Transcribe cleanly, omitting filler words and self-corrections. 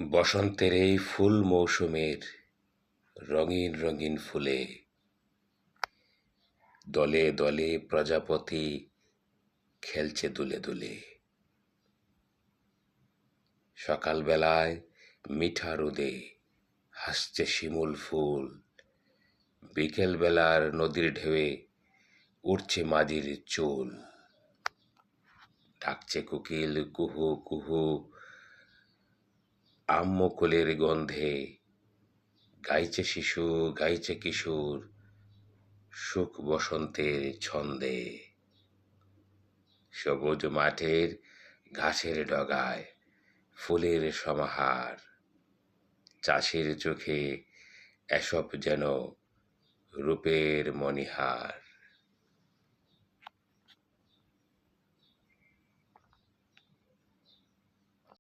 বসন্তের এই ফুল মৌসুমের রঙিন রঙিন ফুলে দলে দলে প্রজাপতি খেলছে দুলে দুলে। সকালবেলায় মিঠা রোদে হাসছে শিমুল ফুল, বিকেল বেলার নদীর ঢেউয়ে উঠছে মাঝির চুল। ডাকছে কোকিল কুহু কুহু, আম্মকুলের গন্ধে গাইছে শিশু গাইছে কিশোর সুখ বসন্তের ছন্দে। সবুজ মাঠের ঘাসের ডগায় ফুলের সমাহার, চাষির চোখে এসব যেন রূপের মণিহার।